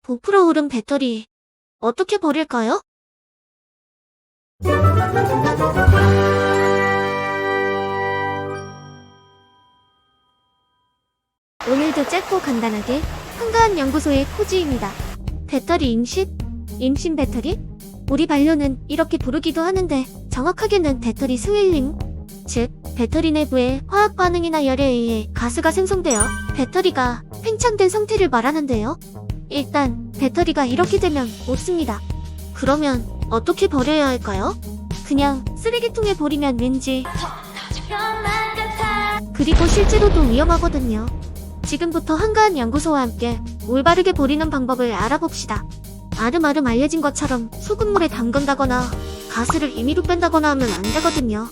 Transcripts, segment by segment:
부풀어 오른 배터리 어떻게 버릴까요? 오늘도 짧고 간단하게 한가한 연구소의 코지입니다. 배터리 임신 배터리? 우리 반려는 이렇게 부르기도 하는데 정확하게는 배터리 스윌링, 즉 배터리 내부의 화학 반응이나 열에 의해 가스가 생성되어 배터리가 팽창된 상태를 말하는데요. 일단 배터리가 이렇게 되면 없습니다. 그러면 어떻게 버려야 할까요? 그냥 쓰레기통에 버리면 왠지 그리고 실제로도 위험하거든요. 지금부터 한가한 연구소와 함께 올바르게 버리는 방법을 알아봅시다. 아름아름 알려진 것처럼 소금물에 담근다거나 가스를 임의로 뺀다거나 하면 안 되거든요.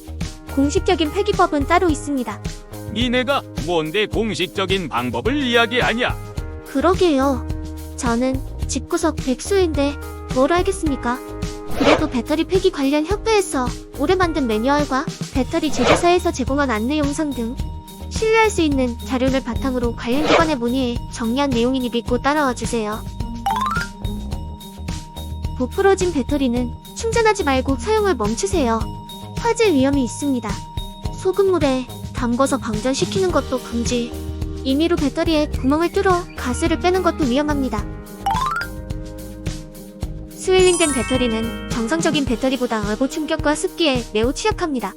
공식적인 폐기법은 따로 있습니다. 니네가 뭔데 공식적인 방법을 이야기하냐? 그러게요. 저는 집구석 백수인데 뭘 알겠습니까? 그래도 배터리 폐기 관련 협회에서 오래 만든 매뉴얼과 배터리 제조사에서 제공한 안내 영상 등 신뢰할 수 있는 자료를 바탕으로 관련 기관에 문의해 정리한 내용이니 믿고 따라와 주세요. 부풀어진 배터리는 충전하지 말고 사용을 멈추세요. 화재 위험이 있습니다. 소금물에 담궈서 방전시키는 것도 금지. 임의로 배터리에 구멍을 뚫어 가스를 빼는 것도 위험합니다. 스윌링된 배터리는 정상적인 배터리보다 얼고 충격과 습기에 매우 취약합니다.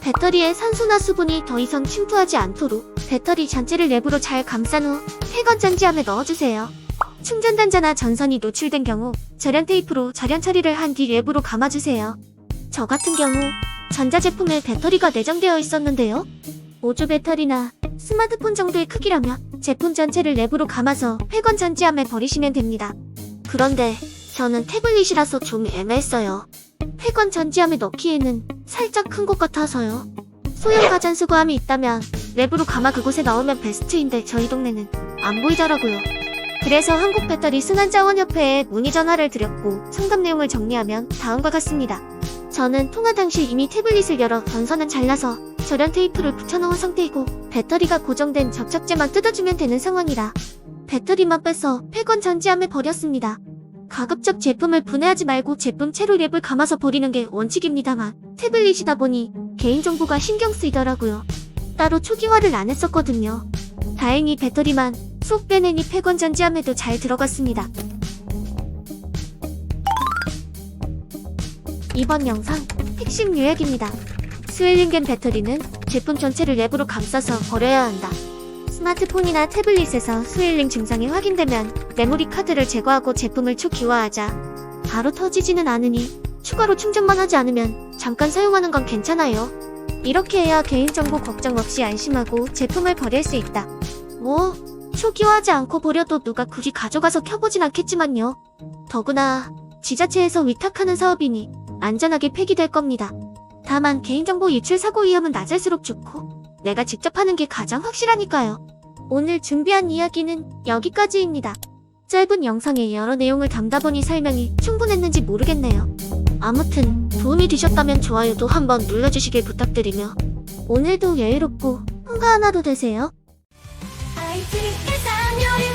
배터리에 산소나 수분이 더 이상 침투하지 않도록 배터리 전체를 내부로 잘 감싼 후 폐건 전지함에 넣어주세요. 충전 단자나 전선이 노출된 경우 절연 테이프로 절연 처리를 한 뒤 외부로 감아주세요. 저 같은 경우 전자제품에 배터리가 내장되어 있었는데요. 보조 배터리나 스마트폰 정도의 크기라면 제품 전체를 내부로 감아서 폐건 전지함에 버리시면 됩니다. 그런데 저는 태블릿이라서 좀 애매했어요. 폐건 전지함에 넣기에는 살짝 큰 것 같아서요. 소형 가전수거함이 있다면 내부로 감아 그곳에 넣으면 베스트인데 저희 동네는 안 보이더라고요. 그래서 한국배터리 순환자원협회에 문의 전화를 드렸고 상담 내용을 정리하면 다음과 같습니다. 저는 통화 당시 이미 태블릿을 열어 전선은 잘라서 절연 테이프를 붙여놓은 상태이고 배터리가 고정된 접착제만 뜯어주면 되는 상황이라 배터리만 빼서 폐건 전지함에 버렸습니다. 가급적 제품을 분해하지 말고 제품체로 랩을 감아서 버리는 게 원칙입니다만 태블릿이다 보니 개인정보가 신경 쓰이더라고요. 따로 초기화를 안 했었거든요. 다행히 배터리만 쏙 빼내니 폐건 전지함에도 잘 들어갔습니다. 이번 영상 핵심 요약입니다. 스윌링된 배터리는 제품 전체를 랩으로 감싸서 버려야 한다. 스마트폰이나 태블릿에서 스윌링 증상이 확인되면 메모리 카드를 제거하고 제품을 초기화하자. 바로 터지지는 않으니 추가로 충전만 하지 않으면 잠깐 사용하는 건 괜찮아요. 이렇게 해야 개인정보 걱정 없이 안심하고 제품을 버릴 수 있다. 뭐 초기화하지 않고 버려도 누가 굳이 가져가서 켜보진 않겠지만요. 더구나 지자체에서 위탁하는 사업이니 안전하게 폐기될 겁니다. 다만 개인정보 유출 사고 위험은 낮을수록 좋고 내가 직접 하는 게 가장 확실하니까요. 오늘 준비한 이야기는 여기까지입니다. 짧은 영상에 여러 내용을 담다 보니 설명이 충분했는지 모르겠네요. 아무튼 도움이 되셨다면 좋아요도 한번 눌러주시길 부탁드리며 오늘도 여유롭고 한가한 하루 되세요. IT 일상 요리